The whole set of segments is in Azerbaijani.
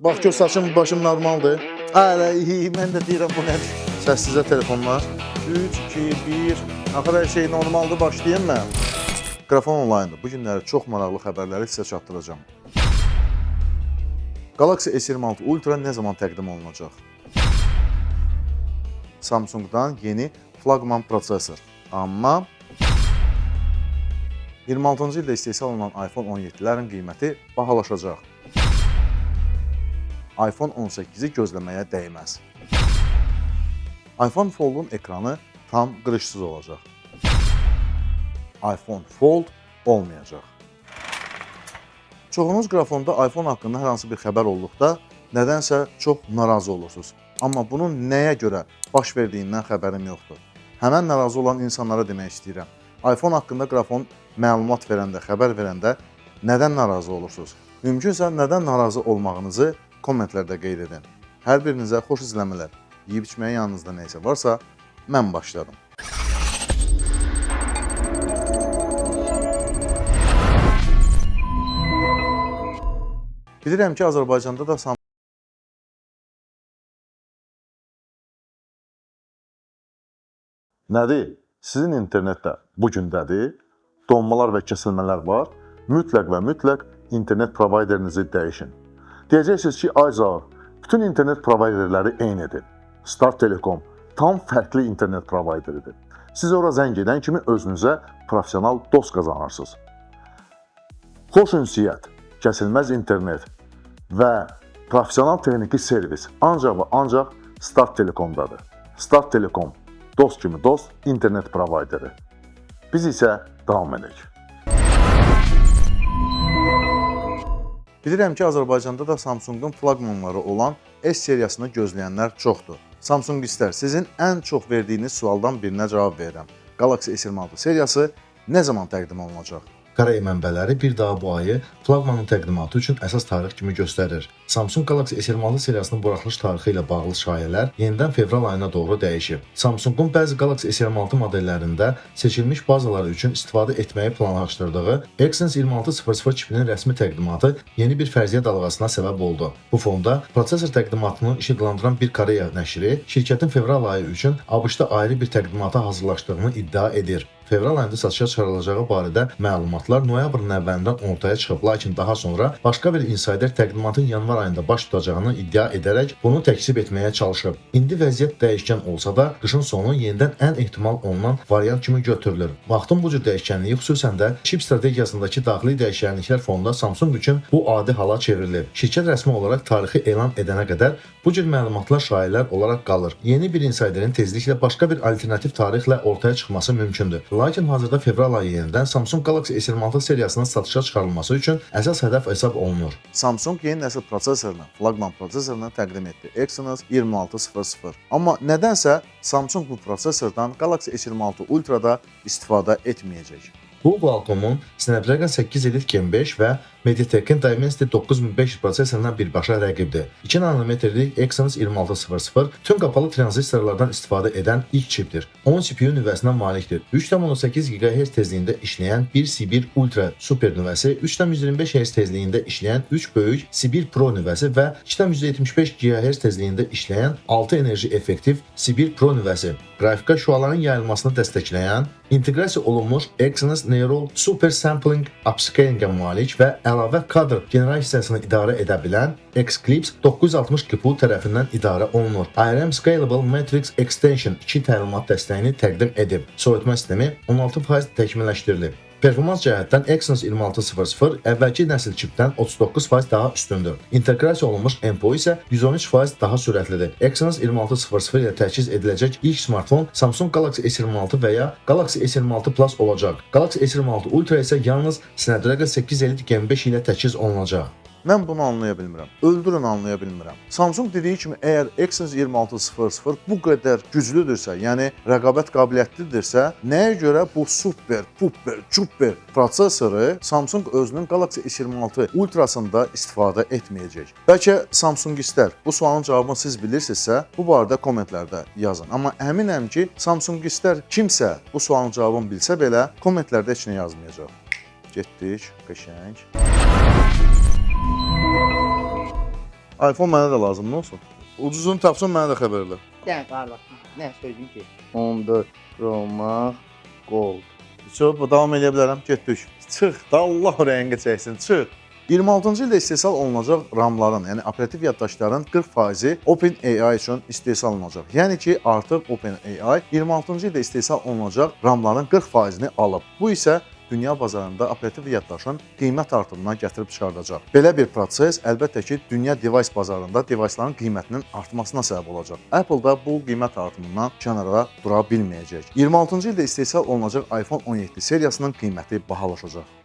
Bax gör saçım, başım normaldır. Hələ iyi, mən də deyirəm bu nədir? Səssizə telefonlar. 3, 2, 1. Nə qədər şey normaldır, başlayayım mən. Qrafon online'dır. Bu günləri çox maraqlı xəbərləri sizə çatdıracağam. Galaxy S26 Ultra nə zaman təqdim olunacaq? Samsung'dan yeni flagman prosesor. Amma 26-cı ildə istehsal olunan iPhone 17'lərin qiyməti bahalaşacaq. iPhone 18'i gözləməyə dəyməz. iPhone Fold'un ekranı tam qırışsız olacaq. iPhone Fold olmayacaq. Çoxunuz qrafonda iPhone haqqında hər hansı bir xəbər olduqda nədənsə çox narazı olursunuz. Amma bunun nəyə görə baş verdiyindən xəbərim yoxdur. Həmən narazı olan insanlara demək istəyirəm. iPhone haqqında qrafon məlumat verəndə, xəbər verəndə nədən narazı olursunuz? Mümkünsə nədən narazı olmağınızı kommentlərdə qeyd edin. Hər birinizə xoş izləmələr. Yeyib içməyə yanınızda nə isə varsa, mən başladım. Bilirəm ki, Azərbaycanda da Nədir? Sizin internetdə bu gündədir, donmalar və kəsilmələr var. Mütləq və mütləq internet provayderinizi dəyişin. Deyəcəksiniz ki, ay Zaur, bütün internet provayderləri eynidir. Star Telekom tam fərqli internet provayderidir. Siz ora zəng edən kimi özünüzə professional dost qazanırsınız. Xoş ünsiyyət, kəsilməz internet və professional texniki servis ancaq və ancaq Star Telekomdadır. Star Telekom dost kimi dost internet provayderi. Biz isə davam edək. Bilirəm ki, Azərbaycanda da Samsung'un flagmanları olan S seriyasını gözləyənlər çoxdur. Samsung istər sizin ən çox verdiyiniz sualdan birinə cavab verirəm. Galaxy S26 seriyası nə zaman təqdim olunacaq? Koreya mənbələri bir daha bu ayı flagmanın təqdimatı üçün əsas tarix kimi göstərir. Samsung Galaxy S26 seriyasının buraxılış tarixi ilə bağlı şayələr yenidən fevral ayına doğru dəyişib. Samsung'un bəzi Galaxy S26 modellərində seçilmiş bazalar üçün istifadə etməyi planlaşdırdığı Exynos 2600 çipinin rəsmi təqdimatı yeni bir fərziyyə dalğasına səbəb oldu. Bu fonda prosesor təqdimatını işıqlandıran bir Koreya nəşri şirkətin fevral ayı üçün ABŞ-da ayrı bir təqdimata hazırlaşdığını iddia edir. Fevral ayında satışa çıxarılacağı barədə məlumatlar noyabrın əvvəlindən ortaya çıxıb, lakin daha sonra başqa bir insider təqdimatın yanvar ayında baş tutacağını iddia edərək bunu təkzib etməyə çalışıb. İndi vəziyyət dəyişkən olsa da, qışın sonu yenidən ən ehtimal olunan variant kimi götürülür. Vaxtın bu cür dəyişkənliyi xüsusən də çip strategiyasındakı daxili dəyişkənliklər fonunda Samsung üçün bu adi hala çevrilir. Şirkət rəsmi olaraq tarixi elan edənə qədər bu cür məlumatlar şayiələr olaraq qalır. Yeni bir insiderin tezliklə başqa bir alternativ tarixlə ortaya çıxması mümkündür. Lakin hazırda fevral ayı yenidən Samsung Galaxy S26 seriyasının satışa çıxarılması üçün əsas hədəf hesab olunur. Samsung yeni nəsil prosesorunu, flagman prosesorunu təqdim etdi. Exynos 2600. Amma nədənsə Samsung bu prosesordan Galaxy S26 Ultra'da istifadə etməyəcək. Bu Qualcomm'un Snapdragon 8 Elite Gen 5 və MediaTek'in Dimensity 9500 prosesorundan birbaşa rəqibdir. 2 nanometrlik Exynos 2600 tüm qapalı tranzistorlardan istifadə edən ilk çipdir. 10 CPU nüvəsinə malikdir. 3.8 GHz tezliyində işləyən 1 Sibir Ultra super nüvəsi, 3.125 Hz tezliyində işləyən 3 böyük Sibir Pro nüvəsi və 2.175 GHz tezliyində işləyən 6 enerji effektiv Sibir Pro nüvəsi, qrafika şüaların yayılmasını dəstəkləyən, inteqrasiya olunmuş Exynos Neural Super Sampling Upscalingə malik və əlavə kadr general hissəsini idarə edə bilən Xclipse 960 GPU tərəfindən idarə olunur. ARM Scalable Matrix Extension 2 təlimat dəstəyini təqdim edib. Soyutma sistemi 16% təkmilləşdirilib. Performans cəhətdən Exynos 2600 əvvəlki nəsil çipdən 39% daha üstündür. İnteqrasiya olunmuş MPU isə 113% daha sürətlidir. Exynos 2600 ilə təchiz ediləcək ilk smartfon Samsung Galaxy S26 və ya Galaxy S26 Plus olacaq. Galaxy S26 Ultra isə yalnız Snapdragon 8 Elite Gen 5 ilə təchiz olunacaq. Mən bunu anlaya bilmirəm. Öldürün anlaya bilmirəm. Samsung dediyi kimi əgər Exynos 2600 bu qədər güclüdürsə, yəni rəqabət qabiliyyətlidirsə, nəyə görə bu super, puper, çuper prosesoru Samsung özünün Galaxy S26 Ultrasında istifadə etməyəcək? Bəlkə Samsung istər. Bu sualın cavabını siz bilirsinizsə, bu barədə kommentlərdə yazın. Amma əminəm ki, Samsung istər kimsə bu sualın cavabını bilsə belə, kommentlərdə heç nə yazmayacaq. Getdik, qəşəng. iPhone mənə də lazımdır olsun. Ucuzunu tapsın mənə də xəbər elə. Yəni qardaşım, nə söyləyim ki? 14 Pro Max Gold. Çox, davam edə bilərəm. Getdik. Çıx, da Allah rəngə çəksin, çıx. 26-cı ildə istehsal olunacaq RAM-ların, yəni operativ yaddaşların 40%-i OpenAI üçün istehsal olunacaq. Yəni ki, artıq OpenAI 26-cı ildə istehsal olunacaq RAM-ların 40%-ni alıb. Bu isə dünya bazarında operativ yaddaşın qiymət artımına gətirib çıxardacaq. Belə bir proses əlbəttə ki, dünya device bazarında deviceların qiymətinin artmasına səbəb olacaq. Apple da bu qiymət artımından kənara dura bilməyəcək. 26-cı ildə istehsal olunacaq iPhone 17 seriyasının qiyməti bahalaşacaq.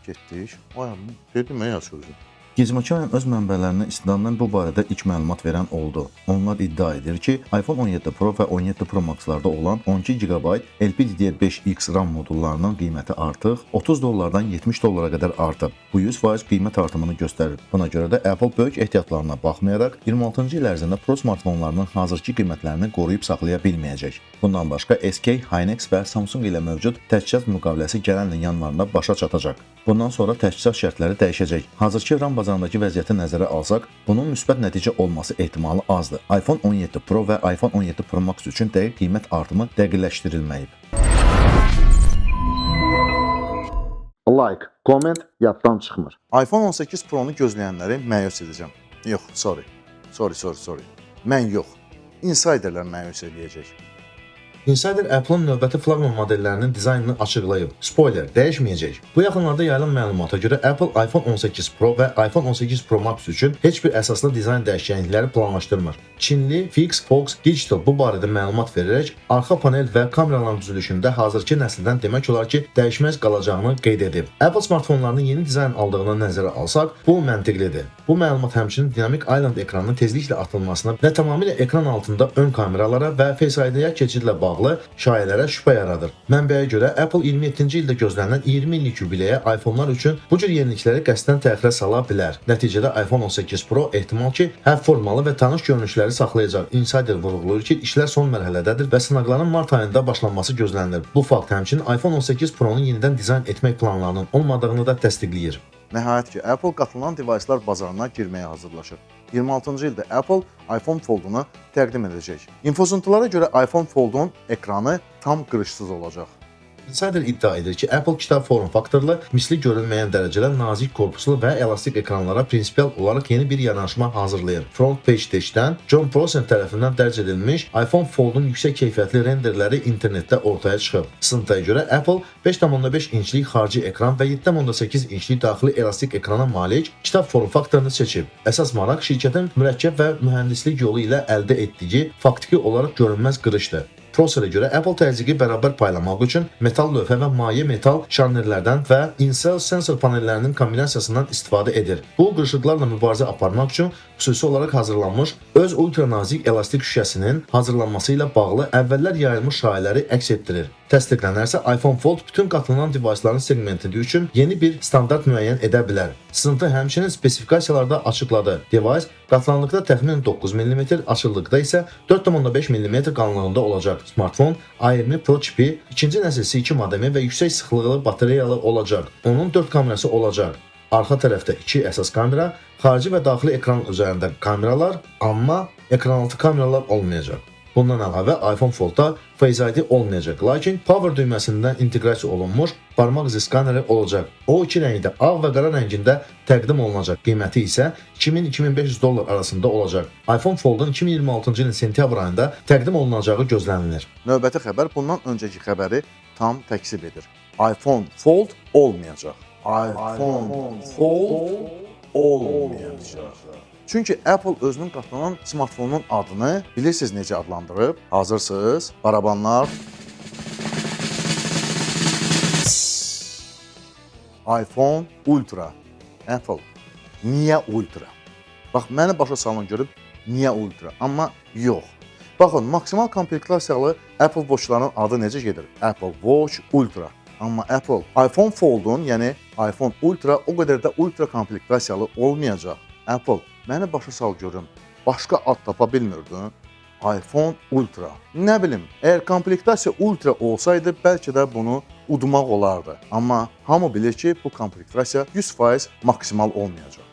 Getdik. Ayağım, dedim ya sözü. Gizmoçayan öz mənbələrinə istinadən bu barədə ilk məlumat verən oldu. Onlar iddia edir ki, iPhone 17 Pro və 17 Pro Max-larda olan 12 GB LPDDR5X RAM modullarının qiyməti artıq $30-dan $70 qədər artıb. Bu 100% qiymət artımını göstərir. Buna görə də Apple böyük ehtiyatlarına baxmayaraq 26-cı il ərzində Pro smartfonlarının hazırki qiymətlərini qoruyub saxlaya bilməyəcək. Bundan başqa SK, Hynix və Samsung ilə mövcud təchizat müqaviləsi gələn ilin yanvarında başa çatacaq. Bundan sonra təchizat şərtləri dəyişəcək. Hazırki RAM bazarındakı vəziyyəti nəzərə alsaq, bunun müsbət nəticə olması ehtimalı azdır. iPhone 17 Pro və iPhone 17 Pro Max üçün dəqiq qiymət artımı dəqiqləşdirilməyib. Like, comment yaddan çıxmır. iPhone 18 Pro-nu gözləyənləri məyus edəcəm. Yox, sorry. Mən yox. Insiderlər məyus edəcək. Insider Apple-ın növbəti flaqman modellərinin dizaynını açıqlayıb. Spoiler, dəyişməyəcək. Bu yaxınlarda yayılan məlumata görə Apple iPhone 18 Pro və iPhone 18 Pro Max üçün heç bir əsaslı dizayn dəyişiklikləri planlaşdırmır. Çinli Fix Fox Digital bu barədə məlumat verərək arxa panel və kameraların düzülüşündə hazırki nəsildən demək olar ki, dəyişməz qalacağını qeyd edib. Apple smartfonlarının yeni dizayn aldığını nəzərə alsaq, bu məntiqlidir. Bu məlumat həmçinin Dynamic Island ekranının tezliklə atılmasına və tamamilə ekran altında ön kameralara və Face ID-yə keçidlə bağlı şayələrə şübhə yaradır. Mənbəyə görə Apple 27-ci ildə gözlənilən 20 illik yubileyə iPhone-lar üçün bu cür yenilikləri qəsdən təxirə sala bilər. Nəticədə iPhone 18 Pro ehtimal ki, həv formalı və tanış görünüşləri saxlayacaq. Insider vurğulayır ki, işlər son mərhələdədir və sınaqların mart ayında başlanması gözlənilir. Bu fakt həmçinin iPhone 18 Pro-nun yenidən dizayn etmək planlarının olmadığını da təsdiqləyir. Nəhayət ki, Apple qatılınan device'lar bazarına girməyə hazırlaşır. 26-cı ildə Apple iPhone Fold-unu təqdim edəcək. İnfosuntulara görə iPhone Fold-un ekranı tam qırışsız olacaq. Insider iddia edir ki, Apple kitab form faktorlu, misli görünməyən dərəcədə nazik korpuslu və elastik ekranlara prinsipial olaraq yeni bir yanaşma hazırlayır. Front Page Tech-dən John Prosser tərəfindən dərc edilmiş iPhone Fold-un yüksək keyfiyyətli renderləri internetdə ortaya çıxıb. Sınıfaya görə Apple 5.5 inçlik xarici ekran və 7.8 inçlik daxili elastik ekrana malik kitab form faktorunu seçib. Əsas maraq şirkətin mürəkkəb və mühəndislik yolu ilə əldə etdiyi faktiki olaraq görünməz qırışdır. Prosserə görə Apple təzyiqi bərabər paylamaq üçün metal lövhə və maye metal şarnirlərdən və incel sensor panellərinin kombinasiyasından istifadə edir. Bu qırışıqlarla mübarizə aparmaq üçün xüsusi olaraq hazırlanmış öz ultra nazik elastik şüşəsinin hazırlanması ilə bağlı əvvəllər yayılmış şayələri əks etdirir. Təsdiqlənərsə iPhone Fold bütün qatılınan device'ların segmenti üçün yeni bir standart müəyyən edə bilər. Sınıfı həmçinin spesifikasiyalarda açıqladı. Device qatlanlıqda təxminən 9 mm, açıqlıqda isə 4.5 mm qalınlığında olacaq. Smartfon A20 Pro çipi, ikinci nəsil C2 modemi və yüksək sıxlıqlı batareyalı olacaq. Onun 4 kamerası olacaq. Arxa tərəfdə 2 əsas kamera, xarici və daxili ekran üzərində kameralar, amma ekranaltı kameralar olmayacaq. Bundan əlavə iPhone Fold-da Face ID olmayacaq, lakin Power düyməsindən inteqrasiya olunmuş barmaq izi skaneri olacaq. O iki rəngdə, ağ və qara rəngində təqdim olunacaq. Qiyməti isə $2000-2500 arasında olacaq. iPhone Fold-un 2026-cı ilin sentyabr ayında təqdim olunacağı gözlənilir. Növbəti xəbər bundan öncəki xəbəri tam təksib edir. iPhone Fold olmayacaq. iPhone Fold olmayacaq. Çünki Apple özünün qatlanan smartfonunun adını bilirsiniz necə adlandırıb? Hazırsınız? Barabanlar. iPhone Ultra. Apple. Niyə Ultra? Bax, məni başa salın görüb, niyə Ultra? Amma yox. Baxın, maksimal komplektasiyalı Apple Watch-ların adı necə gedir? Apple Watch Ultra. Amma Apple iPhone Fold-un, yəni iPhone Ultra o qədər də ultra komplektasiyalı olmayacaq. Apple, məni başa sal görüm, başqa ad tapa bilmirdin? iPhone Ultra. Nə bilim, əgər komplektasiya Ultra olsaydı, bəlkə də bunu udmaq olardı. Amma hamı bilir ki, bu komplektasiya 100% maksimal olmayacaq.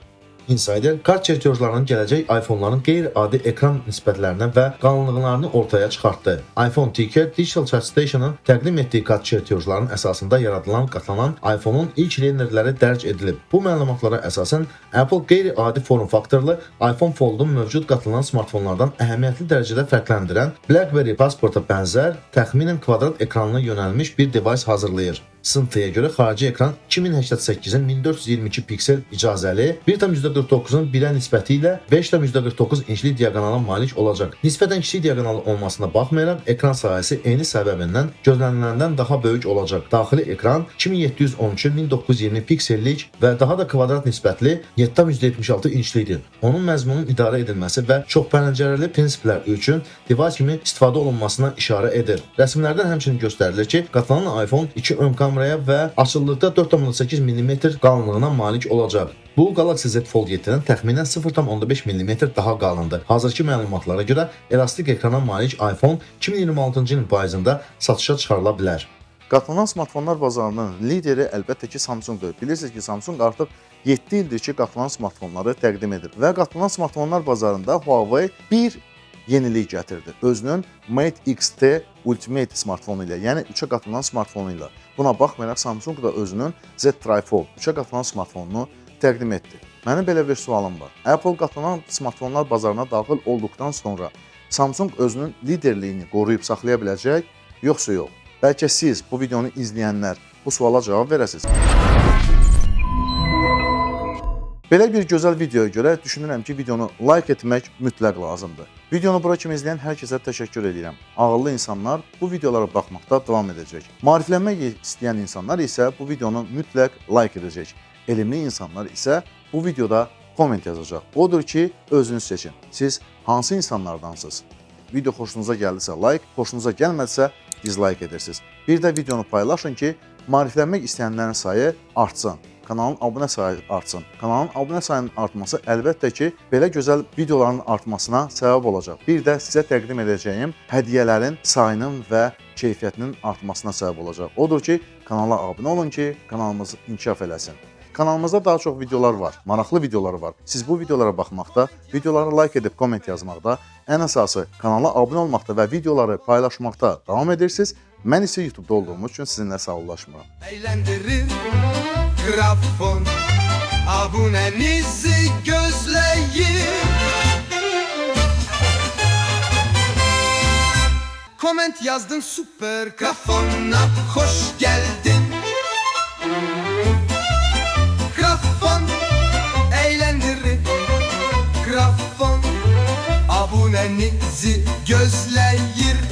Insider kart çertyojlarının gələcək iPhone-ların qeyri-adi ekran nisbətlərindən və qalınlıqlarını ortaya çıxartdı. iPhone Ticker Digital Chat Station'ın təqdim etdiyi kart çertyojların əsasında yaradılan qatlanan iPhone-un ilk renderləri dərc edilib. Bu məlumatlara əsasən Apple qeyri-adi form faktorlu iPhone Fold-un mövcud qatlanan smartfonlardan əhəmiyyətli dərəcədə fərqləndirən BlackBerry Passport'a bənzər təxminən kvadrat ekranına yönəlmiş bir device hazırlayır. Sıntıya görə xarici ekran 2088-in 1422 piksel icazəli, 1.49-un 1-ə nisbəti ilə 5.49 inçli diaqonala malik olacaq. Nisbətən kiçik diaqonalı olmasına baxmayaraq, ekran sahəsi eni səbəbindən gözləniləndən daha böyük olacaq. Daxili ekran 2713-1920 piksellik və daha da kvadrat nisbətli 7.76 inçlidir. Onun məzmunun idarə edilməsi və çox pəncərəli prinsiplər üçün device kimi istifadə olunmasına işarə edir. Rəsmlərdən həmçinin göstərilir ki, qatlanan iPhone 2 ön kameraya və açıqlıqda 4.8 mm qalınlığına malik olacaq. Bu Galaxy Z Fold 7-dən təxminən 0.15 mm daha qalındır. Hazırki məlumatlara görə elastik ekrana malik iPhone 2026-cı ilin payızında satışa çıxarıla bilər. Qatlanan smartfonlar bazarının lideri əlbəttə ki Samsungdur. Bilirsiniz ki, Samsung artıq 7 ildir ki, qatlanan smartfonları təqdim edir və qatlanan smartfonlar bazarında Huawei bir yenilik gətirdi. Özünün Mate X-T Ultimate smartfonu ilə, yəni 3-ə qatlanan smartfonu ilə. Buna baxmayaraq Samsung da özünün Z Tri-Fold 3-ə qatlanan smartfonunu təqdim etdi. Mənim belə bir sualım var. Apple qatlanan smartfonlar bazarına daxil olduqdan sonra Samsung özünün liderliyini qoruyub saxlaya biləcək, yoxsa yox? Bəlkə siz, bu videonu izləyənlər bu suala cavab verəsiniz. Belə bir gözəl videoya görə düşünürəm ki, videonu like etmək mütləq lazımdır. Videonu bura kimi izləyən hər kəsə təşəkkür edirəm. Ağıllı insanlar bu videolara baxmaqda davam edəcək. Maariflənmək istəyən insanlar isə bu videonu mütləq like edəcək. Elmli insanlar isə bu videoda komment yazacaq. Odur ki, özünüz seçin. Siz hansı insanlardansınız? Video xoşunuza gəldisə like, xoşunuza gəlmədisə dislike edirsiniz. Bir də videonu paylaşın ki, maariflənmək istəyənlərin sayı artsın. Kanalın abunə sayı artsın. Kanalın abunə sayının artması əlbəttə ki, belə gözəl videoların artmasına səbəb olacaq. Bir də sizə təqdim edəcəyim hədiyyələrin sayının və keyfiyyətinin artmasına səbəb olacaq. Odur ki, kanala abunə olun ki, kanalımız inkişaf eləsin. Kanalımızda daha çox videolar var, maraqlı videolar var. Siz bu videolara baxmaqda, videoları like edib komment yazmaqda, ən əsası kanala abunə olmaqda və videoları paylaşmaqda davam edirsiniz. Mən isə YouTube-da olduğum üçün sizinlə sağollaşmıram. Eğlendirir Grafon, abunenizi gözleyin. Comment yazdın süper grafona, hoş geldin. Grafon eğlendirir Grafon, abunenizi gözleyin.